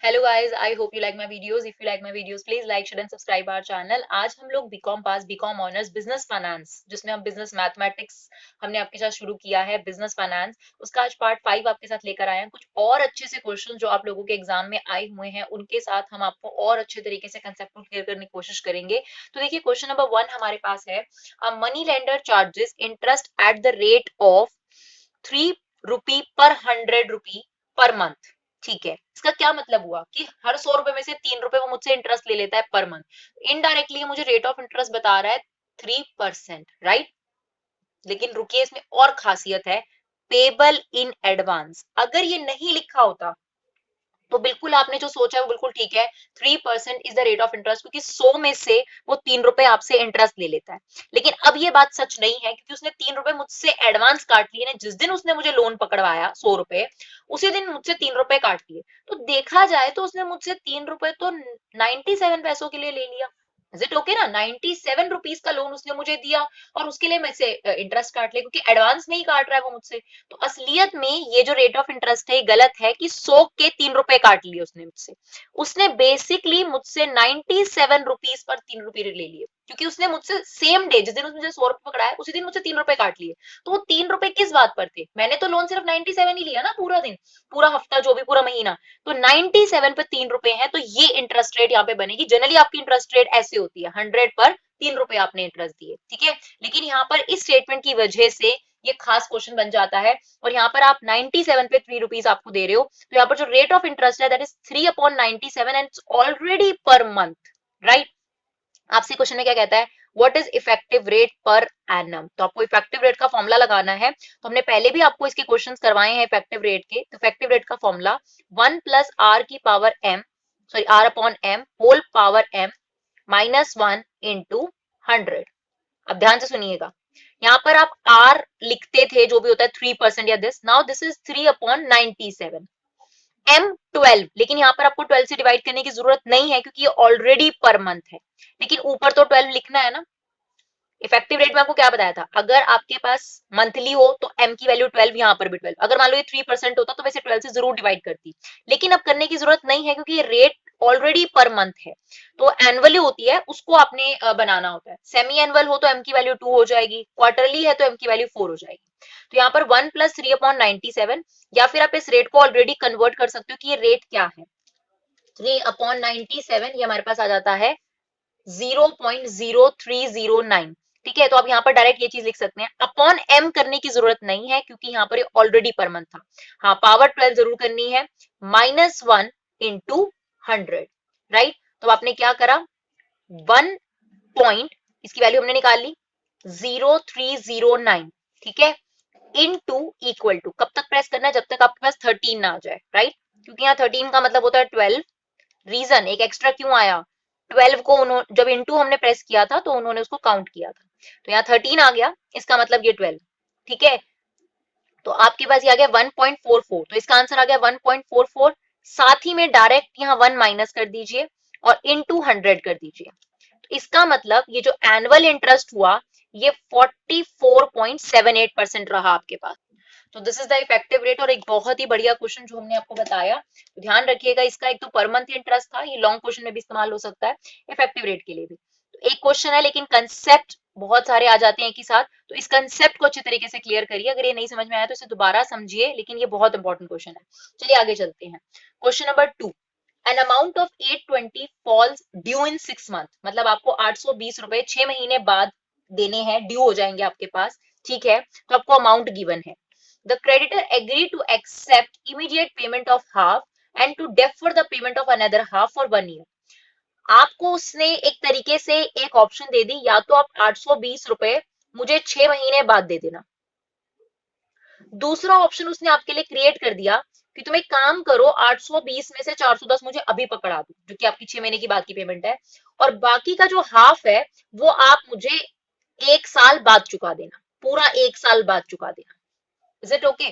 Hello guys, I hope you like my videos. If you like my videos please like share and subscribe our channel. आज हम लोग B Com pass, B Com honours, business finance, जिसमें हम business mathematics हमने आपके साथ शुरू किया है, बिजनेस फाइनेंस, उसका आज पार्ट 5 आपके साथ लेकर आए हैं। कुछ और अच्छे से क्वेश्चन जो आप लोगों के एग्जाम में आए हुए हैं उनके साथ हम आपको और अच्छे तरीके से कंसेप्ट को क्लियर करने की कोशिश करेंगे। तो देखिए, क्वेश्चन नंबर 1 हमारे पास है, money lender charges interest at the rate of 3 रुपी पर 100 रुपी पर मंथ। ठीक है, इसका क्या मतलब हुआ कि हर 100 रुपए में से 3 रुपए वो मुझसे इंटरेस्ट ले लेता है पर मंथ। इनडायरेक्टली मुझे रेट ऑफ इंटरेस्ट बता रहा है 3%, राइट। लेकिन रुकिए, इसमें और खासियत है, पेबल इन एडवांस। अगर ये नहीं लिखा होता तो बिल्कुल आपने जो सोचा है वो बिल्कुल ठीक है, 3% is the rate of interest, क्योंकि 100 में से वो 3 रुपए आपसे इंटरेस्ट ले लेता है। लेकिन अब ये बात सच नहीं है, क्योंकि उसने 3 रुपए मुझसे एडवांस काट लिए ना। जिस दिन उसने मुझे लोन पकड़वाया 100 रुपए, उसी दिन मुझसे 3 रुपए काट लिए। तो देखा जाए तो उसने मुझसे 3 रुपए तो 97 पैसों के लिए ले लिया। इज इट ओके ना? 97 रुपीज का लोन उसने मुझे दिया और उसके लिए मुझसे इंटरेस्ट काट ले, क्योंकि एडवांस में ही काट रहा है वो मुझसे। तो असलियत में ये जो रेट ऑफ इंटरेस्ट है गलत है कि 100 के 3 रुपए काट लिए उसने मुझसे। उसने बेसिकली मुझसे 97 रुपीज पर 3 रुपए ले लिए, क्योंकि उसने मुझसे सेम डे, जिस दिन उसने मुझे 100 रुपए पकड़ाया उसी दिन मुझसे 3 रुपए काट लिए। तो वो 3 रुपए किस बात पर थे? मैंने तो लोन सिर्फ 97 ही लिया ना, पूरा दिन, पूरा हफ्ता, जो भी पूरा महीना। तो 97 पे 3 रुपए है, तो ये इंटरेस्ट रेट यहाँ पे बनेगी। जनरली आपकी इंटरेस्ट रेट ऐसे होती है, 100 पर 3 रुपए आपने इंटरेस्ट दिए, ठीक है। लेकिन यहाँ पर इस स्टेटमेंट की वजह से ये खास क्वेश्चन बन जाता है। और यहाँ पर आप 97 पे 3 रुपीज आपको दे रहे हो, तो यहाँ पर जो रेट ऑफ इंटरेस्ट है that is 3/97 and already per month, right. आपसे क्वेश्चन में क्या कहता है, what is effective rate per annum. तो आपको इफेक्टिव रेट का फॉर्मूला लगाना है। तो हमने पहले भी आपको इसके क्वेश्चंस करवाए हैं इफेक्टिव रेट के। तो इफेक्टिव रेट का formula 1 + r⁻m, sorry r/m whole power m -1 into 100। अब ध्यान से सुनिएगा, यहाँ पर आप r लिखते थे जो भी होता है 3% या this, now this is 3/97, m 12, लेकिन यहाँ पर आपको 12 से डिवाइड करने की जरूरत नहीं है, क्योंकि ये ऑलरेडी पर मंथ है। लेकिन ऊपर तो 12 लिखना है ना। इफेक्टिव रेट में आपको क्या बताया था, अगर आपके पास मंथली हो तो m की वैल्यू 12, यहाँ पर भी 12। अगर मान लो ये 3% होता तो वैसे 12 से जरूर डिवाइड करती, लेकिन अब करने की जरूरत नहीं है, क्योंकि ये रेट ऑलरेडी पर मंथ है। तो एनुअली होती है, उसको आपने बनाना होता है। सेमी एनुअल हो तो m की वैल्यू 2 हो जाएगी, क्वार्टरली है तो m की वैल्यू 4 हो जाएगी। तो यहाँ पर 1 + 3/97, या फिर आप इस रेट को ऑलरेडी कन्वर्ट कर सकते हो कि ये रेट क्या है। 3/97 ये हमारे पास आ जाता है 0.0309, ठीक है। तो आप यहाँ पर डायरेक्ट ये चीज लिख सकते हैं, अपॉन m करने की जरूरत नहीं है, क्योंकि यहाँ पर ऑलरेडी पर मंथ था। हाँ, पावर 12 जरूर करनी है, -1 इंटू 100, राइट। तो आपने क्या करा, 1 पॉइंट, इसकी वैल्यू हमने निकाल ली 0309, ठीक है, इनटू इक्वल टू। कब तक प्रेस करना है, जब तक आपके पास 13 ना आ जाए, राइट। क्योंकि यहाँ 13 का मतलब होता है 12। रीजन एक एक्स्ट्रा क्यों आया, 12 को उन्होंने जब इनटू हमने प्रेस किया था तो उन्होंने उसको काउंट किया था, तो यहाँ 13 आ गया, इसका मतलब ये 12, ठीक है। तो आपके पास ये आ गया 1.44, तो इसका आंसर आ गया 1.44। साथ ही में डायरेक्ट यहाँ 1 माइनस कर दीजिए और इनटू 100 कर दीजिए। तो इसका मतलब ये जो एनुअल इंटरेस्ट हुआ ये 44.78% रहा आपके पास। तो this is the effective rate. और एक बहुत ही बढ़िया क्वेश्चन जो हमने आपको बताया, तो ध्यान रखिएगा इसका। एक तो पर मंथ इंटरेस्ट था, ये लॉन्ग क्वेश्चन में भी इस्तेमाल हो सकता है, इफेक्टिव रेट के लिए भी। तो एक क्वेश्चन है, लेकिन कंसेप्ट बहुत सारे आ जाते हैं एक ही साथ, तो इस कंसेप्ट को अच्छे तरीके से क्लियर करिए। अगर ये नहीं समझ में आया तो इसे दोबारा समझिए, लेकिन ये बहुत इंपॉर्टेंट क्वेश्चन है। चलिए आगे चलते हैं। Question number 2, an amount of 820 falls due in 6 month, मतलब आपको 820 रुपए 6 महीने बाद देने हैं, ड्यू हो जाएंगे आपके पास, ठीक है। तो आपको अमाउंट गिवन है। The creditor agreed to accept immediate payment of half and to defer the payment of another half for 1 year. आपको उसने एक तरीके से एक ऑप्शन दे दी, या तो आप 820 रुपए मुझे 6 महीने बाद दे देना। दूसरा ऑप्शन उसने आपके लिए क्रिएट कर दिया कि तुम एक काम करो, 820 में से 410 मुझे अभी पकड़ा दो, जो कि आपकी 6 महीने की बाद की पेमेंट है, और बाकी का जो हाफ है वो आप मुझे 1 साल बाद चुका देना, पूरा 1 साल बाद चुका देना। Is it okay?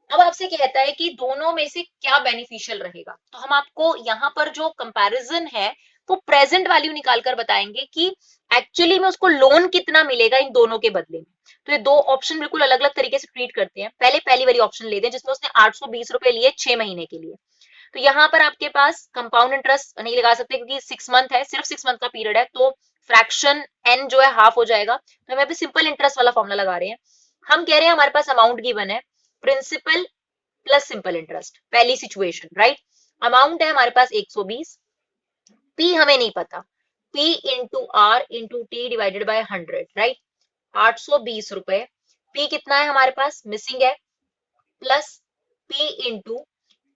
अब आपसे कहता है कि दोनों में से क्या बेनिफिशियल रहेगा। तो हम आपको यहाँ पर जो कंपैरिजन है वो प्रेजेंट वैल्यू निकालकर बताएंगे कि एक्चुअली में उसको लोन कितना मिलेगा इन दोनों के बदले में। तो ये दो ऑप्शन बिल्कुल अलग अलग तरीके से ट्रीट करते हैं। पहले पहली वाली ऑप्शन लेते हैं, जिसमें उसने 820 रुपए लिए 6 महीने के लिए। तो यहाँ पर आपके पास कंपाउंड इंटरेस्ट नहीं लगा सकते क्योंकि 6 मंथ है, सिर्फ 6 मंथ का पीरियड है, तो फ्रैक्शन n जो है हाफ हो जाएगा, तो हम अभी सिंपल इंटरेस्ट वाला फॉर्मूला लगा रहे हैं। हम कह रहे हैं हमारे पास अमाउंट गिवन है, प्रिंसिपल प्लस सिंपल इंटरेस्ट, पहली सिचुएशन, राइट। अमाउंट है हमारे पास 120, p हमें नहीं पता, p into R into T divided by 100, right. 820 रुपए, p कितना है हमारे पास मिसिंग है, plus p into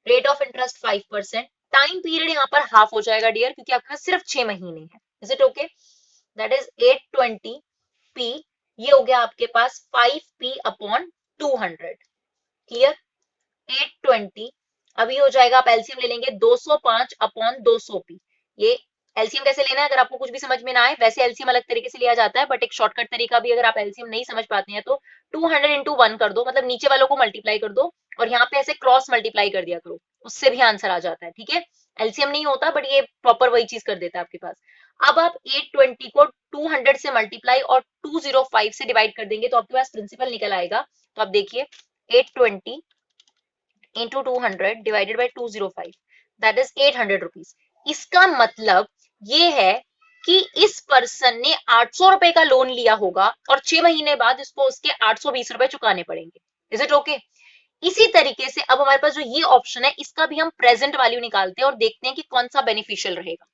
rate of interest 5%, time period यहाँ पर हाफ हो जाएगा डियर, क्योंकि आपके पास सिर्फ 6 महीने हैं। Is it okay? That is 820 p, ये हो गया आपके पास 5p अपॉन 200, क्लियर। 820, अभी हो जाएगा, आप एलसीएम ले लेंगे 205 अपॉन 200p। ये एलसीएम कैसे लेना है, अगर आपको कुछ भी समझ में ना आए, वैसे एलसीएम अलग तरीके से लिया जाता है, बट एक शॉर्टकट तरीका भी, अगर आप एलसीएम नहीं समझ पाते हैं तो 200 इंटू 1 कर दो, मतलब नीचे वालों को मल्टीप्लाई कर दो और यहाँ पे ऐसे क्रॉस मल्टीप्लाई कर दिया करो, उससे भी आंसर आ जाता है, ठीक है। एलसीएम नहीं होता, बट ये प्रॉपर वही चीज कर देता है आपके पास। अब आप 820 को 200 से मल्टीप्लाई और 205 से डिवाइड कर देंगे तो आपके पास प्रिंसिपल निकल आएगा। तो आप देखिए 820 into 200 divided by 205, that is 800 rupees। इसका मतलब ये है कि इस पर्सन ने 800 रुपए का लोन लिया होगा और 6 महीने बाद इसको उसके 820 रुपए चुकाने पड़ेंगे। Is it okay? इसी तरीके से अब हमारे पास जो ये ऑप्शन है, इसका भी हम प्रेजेंट वैल्यू निकालते हैं और देखते हैं कि कौन सा बेनिफिशियल रहेगा।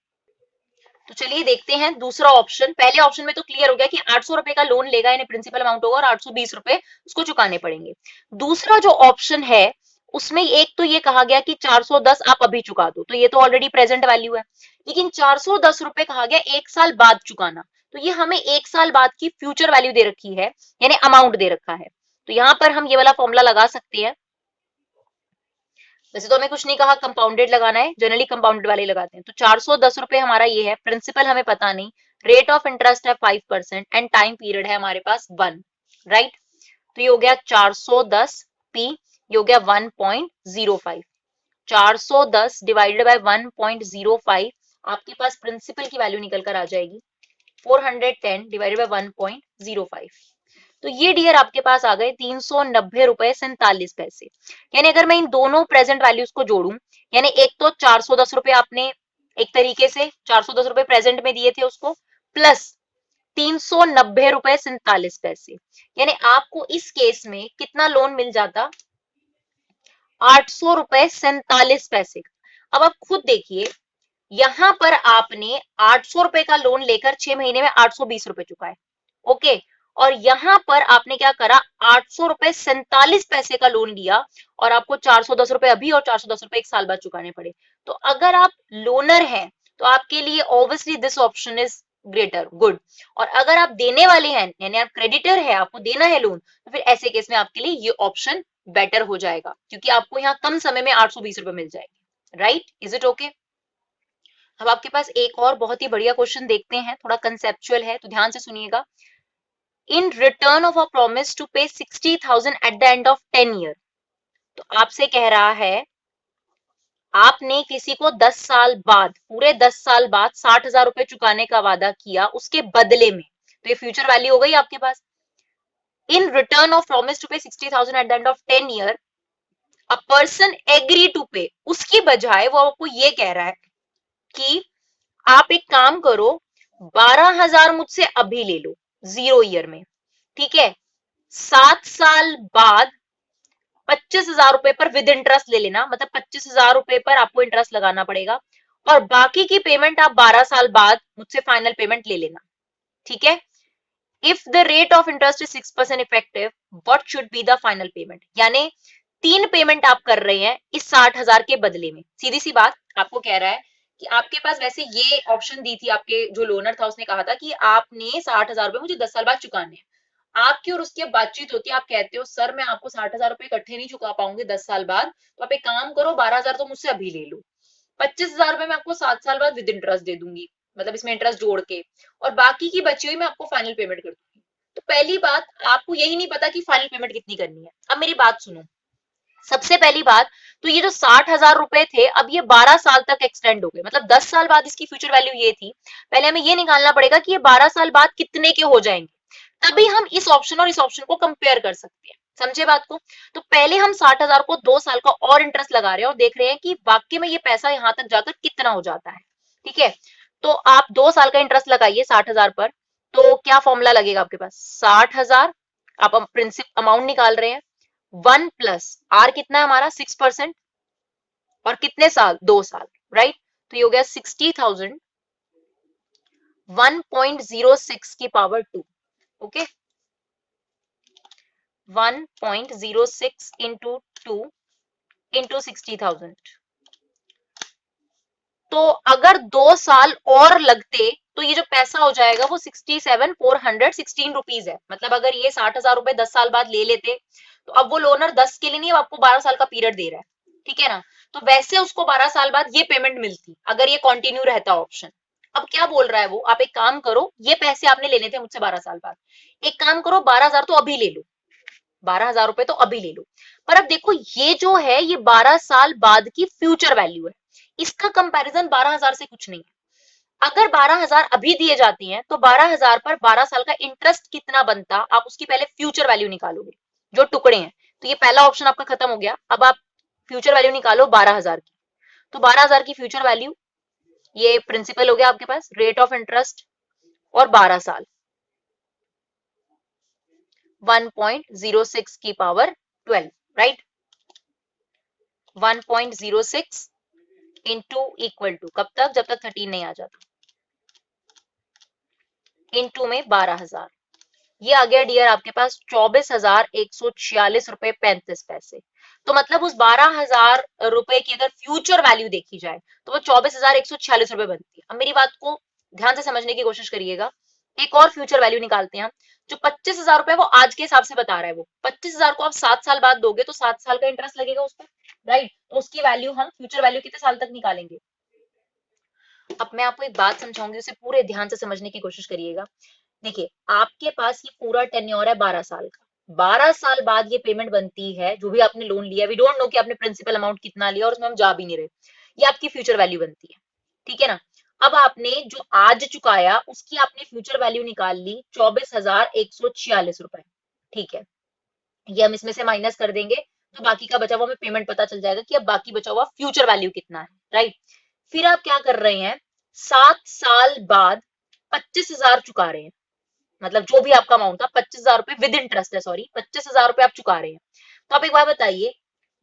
तो चलिए देखते हैं दूसरा ऑप्शन। पहले ऑप्शन में तो क्लियर हो गया कि 800 रुपए का लोन लेगा, यानी प्रिंसिपल अमाउंट होगा और 820 रुपए उसको चुकाने पड़ेंगे। दूसरा जो ऑप्शन है उसमें एक तो ये कहा गया कि 410 आप अभी चुका दो, तो ये तो ऑलरेडी प्रेजेंट वैल्यू है, लेकिन 410 रुपए कहा गया 1 साल बाद चुकाना, तो ये हमें 1 साल बाद की फ्यूचर वैल्यू दे रखी है, यानी अमाउंट दे रखा है। तो यहां पर हम ये वाला फॉर्मूला लगा सकते हैं। वैसे तो हमें कुछ नहीं कहा कंपाउंडेड लगाना है, जनरली कंपाउंडेड वाले लगाते हैं। तो 410 रुपए हमारा ये है, प्रिंसिपल हमें पता नहीं, रेट ऑफ इंटरेस्ट है 5% एंड टाइम पीरियड है हमारे पास 1, राइट। तो ये हो गया 410 p, ये हो गया 1.05। 410 डिवाइडेड बाय 1.05, आपके पास प्रिंसिपल की वैल्यू निकल कर आ जाएगी 410 डिवाइडेड बाय 1.05। तो ये डियर आपके पास आ गए 390 रुपए 47 पैसे। यानी अगर मैं इन दोनों प्रेजेंट वैल्यूज को जोड़ूं, यानी एक तो 410 रुपए आपने एक तरीके से 410 रुपए प्रेजेंट में दिए थे उसको, प्लस 390 रुपए 47 पैसे, यानी आपको इस केस में कितना लोन मिल जाता, 800 रुपए 47 पैसे का। अब आप खुद देखिए, यहां पर आपने 800 रुपए का लोन लेकर 6 महीने में 820 रुपए चुकाए, ओके। और यहां पर आपने क्या करा, 800 रुपए 47 पैसे का लोन लिया और आपको 410 रुपए अभी और 410 रुपए 1 साल बाद चुकाने पड़े। तो अगर आप लोनर हैं तो आपके लिए obviously this option is greater, good. और अगर आप देने वाले हैं, यानी आप क्रेडिटर है, आपको देना है लोन, तो फिर ऐसे केस में आपके लिए ये ऑप्शन बेटर हो जाएगा, क्योंकि आपको यहाँ कम समय में 820 रुपए मिल जाएंगे, राइट। Is it okay? अब आपके पास एक और बहुत ही बढ़िया क्वेश्चन देखते हैं, थोड़ा कंसेप्चुअल है, तो ध्यान से सुनिएगा। In return of a promise to pay 60,000 at the end of 10 year, तो आपसे कह रहा है आपने किसी को 10 साल बाद, पूरे 10 साल बाद 60,000 रुपए चुकाने का वादा किया उसके बदले में, तो ये फ्यूचर वैल्यू हो गई आपके पास। In return of promise to pay 60,000 at the end of 10 year, a person agree to pay, उसकी बजाय वो आपको ये कह रहा है कि आप एक काम करो, 12,000 मुझसे अभी ले लो 0 ईयर में, ठीक है। 7 साल बाद 25,000 रुपए पर विद इंटरेस्ट ले लेना, मतलब 25,000 रुपए पर आपको इंटरेस्ट लगाना पड़ेगा और बाकी की पेमेंट आप 12 साल बाद मुझसे फाइनल पेमेंट ले लेना, ठीक है। If the rate of interest is 6% effective, what should be the final payment, यानी 3 पेमेंट आप कर रहे हैं इस 60,000 के बदले में। सीधी सी बात, आपको कह रहा है कि आपके पास वैसे ये ऑप्शन दी थी, आपके जो लोनर था उसने कहा था कि आपने 60,000 रुपए मुझे 10 साल बाद चुकाने हैं। आपकी और उसकी बातचीत होती है, आप कहते हो सर मैं आपको 60,000 रुपए इकट्ठे नहीं चुका पाऊंगी 10 साल बाद, तो आप एक काम करो 12,000 तो मुझसे अभी ले लो, 25,000 रुपए मैं आपको 7 साल बाद विद इंटरेस्ट दे दूंगी, मतलब इसमें इंटरेस्ट जोड़ के, और बाकी की बची हुई मैं आपको फाइनल पेमेंट कर दूंगी। तो पहली बात, आपको यही नहीं पता कि फाइनल पेमेंट कितनी करनी है। अब मेरी बात सुनो, सबसे पहली बात तो ये जो 60,000 रुपए थे अब ये 12 साल तक एक्सटेंड हो गए, मतलब 10 साल बाद इसकी फ्यूचर वैल्यू ये थी। पहले हमें ये निकालना पड़ेगा कि ये 12 साल बाद कितने के हो जाएंगे, तभी हम इस ऑप्शन और इस ऑप्शन को कंपेयर कर सकते हैं। समझे बात को? तो पहले हम 60,000 को 2 साल का और इंटरेस्ट लगा रहे हैं और देख रहे हैं कि वाकई में ये पैसा यहां तक जाकर कितना हो जाता है। ठीक है, तो आप 2 साल का इंटरेस्ट लगाइए 60,000 पर। तो क्या फॉर्मूला लगेगा आपके पास? 60,000 आप प्रिंसिपल अमाउंट निकाल रहे हैं, 1 प्लस आर कितना है हमारा 6%, और कितने साल? 2 साल, राइट? तो ये हो गया 60,000 1.06 की पावर 2। Okay, 1.06 into 2 into 60,000। तो अगर 2 साल और लगते तो ये जो पैसा हो जाएगा वो 67,416 रुपीज है। मतलब अगर ये 60,000 रुपए 10 साल बाद ले लेते, तो अब वो लोनर 10 के लिए नहीं, अब आपको 12 साल का पीरियड दे रहा है, ठीक है ना? तो वैसे उसको 12 साल बाद ये पेमेंट मिलती अगर ये कंटिन्यू रहता ऑप्शन। अब क्या बोल रहा है वो, आप एक काम करो, ये पैसे आपने लेने थे मुझसे 12 साल बाद, एक काम करो 12,000 तो अभी ले लो, 12,000 रुपए तो अभी ले लो। पर अब देखो ये जो है ये 12 साल बाद की फ्यूचर वैल्यू है, इसका कंपैरिजन 12,000 से कुछ नहीं है। अगर 12,000 अभी दिए जाते हैं तो 12,000 पर 12 साल का इंटरेस्ट कितना बनता, आप उसकी पहले फ्यूचर वैल्यू निकालोगे, जो टुकड़े हैं। तो ये पहला ऑप्शन आपका खत्म हो गया। अब आप फ्यूचर वैल्यू निकालो 12,000 की। तो 12,000 की फ्यूचर वैल्यू, ये प्रिंसिपल हो गया आपके पास, रेट ऑफ इंटरेस्ट, और 12 साल, 1.06 की power 12, right? 1.06 into equal to कब तक? जब तक 13 नहीं आ जाता, इंटू में 12,000, ये आ गया डियर आपके पास 24,146 रुपए 35 पैसे। तो मतलब उस 12,000 रुपए की अगर फ्यूचर वैल्यू देखी जाए तो वो 24,146 रुपए बनती है। अब मेरी बात को ध्यान से समझने की कोशिश करिएगा। एक और फ्यूचर वैल्यू निकालते हैं हम। जो 25,000 रुपए वो आज के हिसाब से बता रहा है, वो 25,000 को आप 7 साल बाद दोगे तो 7 साल का इंटरेस्ट लगेगा उस पर, राइट? तो उसकी वैल्यू हम फ्यूचर वैल्यू कितने साल तक निकालेंगे? अब मैं आपको एक बात समझाऊंगी, उसे पूरे ध्यान से समझने की कोशिश करिएगा। देखिए, आपके पास ये पूरा टेन्योर है 12 साल का, 12 साल बाद ये पेमेंट बनती है जो भी आपने लोन लिया, वी डोंट नो कि आपने प्रिंसिपल अमाउंट कितना लिया और उसमें हम जा भी नहीं रहे, ये आपकी फ्यूचर वैल्यू बनती है, ठीक है ना? अब आपने जो आज चुकाया उसकी आपने फ्यूचर वैल्यू निकाल ली 24,146 रुपए, ठीक है? ये हम इसमें से माइनस कर देंगे तो बाकी का बचा हुआ हमें पेमेंट पता चल जाएगा कि अब बाकी बचा हुआ फ्यूचर वैल्यू कितना है, राइट? फिर आप क्या कर रहे हैं, 7 साल बाद 25,000 चुका रहे हैं। मतलब जो भी आपका अमाउंट था 25,000 रुपए विद इंटरेस्ट है, सॉरी 25,000 रुपए आप चुका रहे हैं। तो आप एक बार बताइए,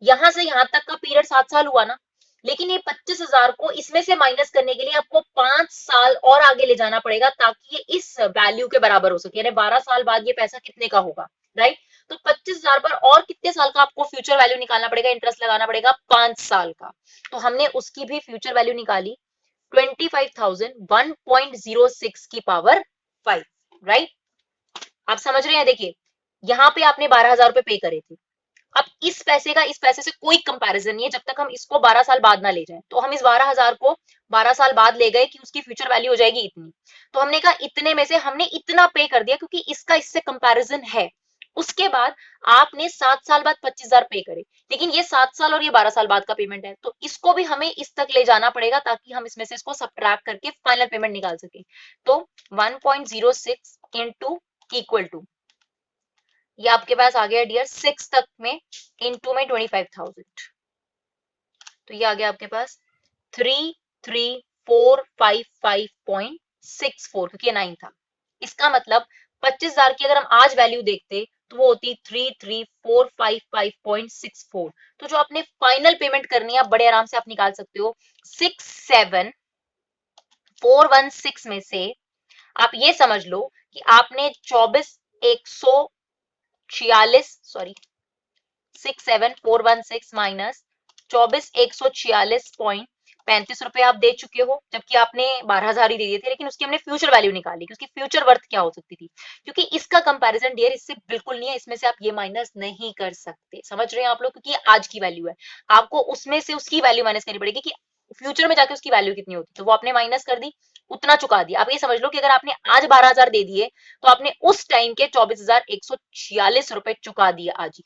यहां से यहां तक का पीरियड 7 साल हुआ ना, लेकिन ये 25,000 को इसमें से माइनस करने के लिए आपको 5 साल और आगे ले जाना पड़ेगा ताकि ये इस वैल्यू के बराबर हो सके, यानी 12 साल बाद ये पैसा कितने का होगा, राइट? तो 25,000 पर और कितने साल का आपको फ्यूचर वैल्यू निकालना पड़ेगा, इंटरेस्ट लगाना पड़ेगा 5 साल का। तो हमने उसकी भी फ्यूचर वैल्यू निकाली 25,000 1.06 की पावर 5, राइट? आप समझ रहे हैं? देखिए, यहाँ पे आपने 12,000 रुपए पे करे थे। अब इस पैसे का इस पैसे से कोई कंपैरिजन नहीं है जब तक हम इसको 12 साल बाद ना ले जाएं। तो हम इस 12,000 को 12 साल बाद ले गए कि उसकी फ्यूचर वैल्यू हो जाएगी इतनी। तो हमने कहा इतने में से हमने इतना पे कर दिया क्योंकि इसका इससे कंपैरिजन है। उसके बाद आपने 7 साल बाद 25,000 पे करे, लेकिन ये 7 साल और ये 12 साल बाद का पेमेंट है, तो इसको भी हमें इस तक ले जाना पड़ेगा ताकि हम इसमें से इसको सब्ट्रैक्ट करके फाइनल पेमेंट निकाल सके। तो 1.06 इंटू इक्वल टू, ये आपके पास आ गया डियर 6 तक में, इनटू में 25,000, तो ये आ गया आपके पास 33,455.64, क्योंकि ये 9 था। इसका मतलब 25,000 की अगर हम आज वैल्यू देखते तो वो होती 33,455.64। तो जो आपने फाइनल पेमेंट करनी है आप बड़े आराम से आप निकाल सकते हो, 67,416 में से आप ये समझ लो कि आपने 67,416 माइनस 24,146.35 रुपए आप दे चुके हो, जबकि आपने 12,000 ही दे दिए थे, लेकिन उसकी हमने फ्यूचर वैल्यू निकाली कि उसकी फ्यूचर वर्थ क्या हो सकती थी, क्योंकि इसका कंपैरिजन डियर इससे बिल्कुल नहीं है, इसमें से आप ये माइनस नहीं कर सकते। समझ रहे हैं आप लोग? क्योंकि ये आज की वैल्यू है, आपको उसमें से उसकी वैल्यू माइनस करनी पड़ेगी कि फ्यूचर में जाके उसकी वैल्यू कितनी होती, तो वो आपने माइनस कर दी, उतना चुका दिया। आप ये समझ लो कि अगर आपने आज 12,000 दे दिए तो आपने उस टाइम के 24,146 रुपए चुका दिए आज ही।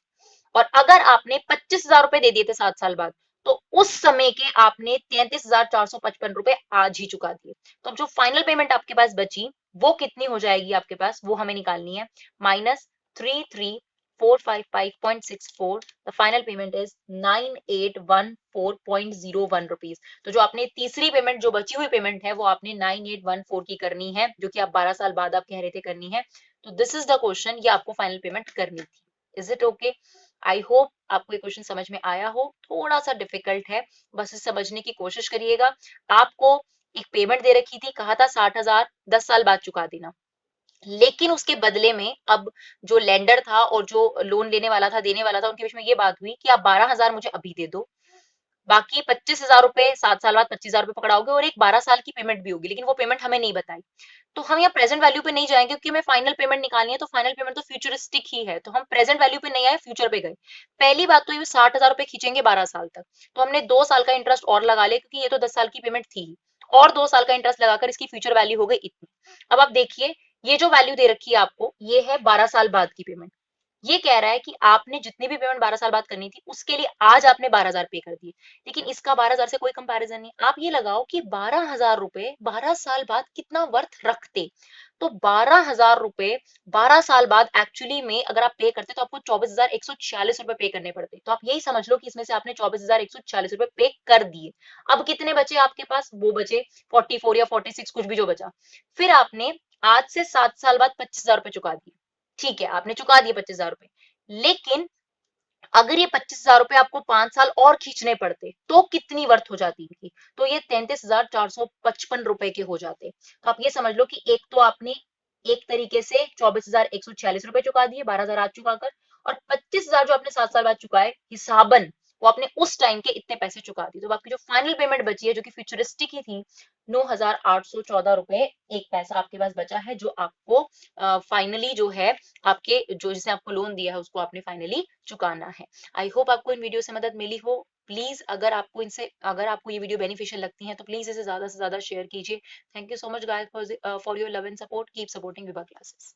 और अगर आपने 25,000 रुपए दे दिए थे 7 साल बाद, तो उस समय के आपने 33,455 रुपए आज ही चुका दिए। तो अब जो फाइनल पेमेंट आपके पास बची वो कितनी हो जाएगी आपके पास, वो हमें निकालनी है, minus 33 455.64, the final payment is 9814.01 rupees। तो जो आपने तीसरी पेमेंट, जो बची हुई पेमेंट है, वो आपने 9814 की करनी है, जो कि आप 12 साल बाद आप कह रहे थे करनी है। तो दिस इज द क्वेश्चन, ये आपको फाइनल पेमेंट करनी थी। Is it okay? I hope आपको ये क्वेश्चन समझ में आया हो। थोड़ा सा डिफिकल्ट है, बस इसे समझने की कोशिश करिएगा। आपको एक पेमेंट दे रखी थी, कहा था 60,000 10 साल बाद चुका देना, लेकिन उसके बदले में अब जो लेंडर था और जो लोन लेने वाला था, देने वाला था, उनके बीच में ये बात हुई कि आप 12,000 मुझे अभी दे दो, बाकी 25,000 रुपए 7 साल बाद 25,000 रुपए पकड़ाओगे, और एक 12 साल की पेमेंट भी होगी, लेकिन वो पेमेंट हमें नहीं बताई। तो हम यहाँ प्रेजेंट वैल्यू पे नहीं जाएंगे, क्योंकि हमें फाइनल पेमेंट निकालनी है, तो फाइनल पेमेंट तो फ्यूचरिस्टिक ही है, तो हम प्रेजेंट वैल्यू पे नहीं आए, फ्यूचर पे गए। पहली बात तो ये 60,000 रुपए खींचेंगे 12 साल तक, तो हमने 2 साल का इंटरेस्ट और लगा लिया, क्योंकि ये तो 10 साल की पेमेंट थी, और 2 साल का इंटरेस्ट लगाकर इसकी फ्यूचर वैल्यू हो गई इतनी। अब आप देखिए, ये जो वैल्यू दे रखी है आपको, ये है 12 साल बाद की पेमेंट। ये कह रहा है कि आपने जितनी भी पेमेंट 12 साल बाद करनी थी, उसके लिए आज आपने 12,000 पे कर दिए, लेकिन इसका 12,000 से कोई कंपैरिजन नहीं। आप ये लगाओ कि 12,000 रुपए 12 साल बाद कितना वर्थ रखते, तो 12,000 रुपए 12 साल बाद एक्चुअली में अगर आप पे करते तो आपको 24,146 रुपए पे करने पड़ते। तो आप यही समझ लो कि इसमें से आपने 24,146 रुपए पे कर दिए। अब कितने बचे आपके पास? वो बचे 44 या 46, कुछ भी जो बचा। फिर आपने आज से 7 साल बाद 25,000 रुपए चुका दिए। ठीक है, आपने चुका दिए 25,000 रुपए, लेकिन अगर ये 25,000 रुपए आपको 5 साल और खींचने पड़ते, तो कितनी वर्थ हो जाती इनकी? तो ये 33,455 रुपए के हो जाते। तो आप ये समझ लो कि एक तो आपने एक तरीके से 24,146 रुपए चुका दिए 12,000 आज चुकाकर, और 25,000 जो आपने 7 साल बाद चुकाए हिसाबन, वो आपने उस टाइम के इतने पैसे चुका दिए। तो आपकी जो फाइनल पेमेंट बची है, जो कि फ्यूचरिस्टिक ही थी, 9,814 रुपए एक पैसा आपके पास बचा है, जो आपको फाइनली जो है, आपके जो जिसने आपको लोन दिया है, उसको आपने फाइनली चुकाना है। आई होप आपको इन वीडियो से मदद मिली हो। प्लीज अगर आपको ये वीडियो बेनिफिशियल लगती है, तो प्लीज इसे ज्यादा से ज्यादा शेयर कीजिए। Thank you so much guys for your love and support. Keep supporting Vibha classes.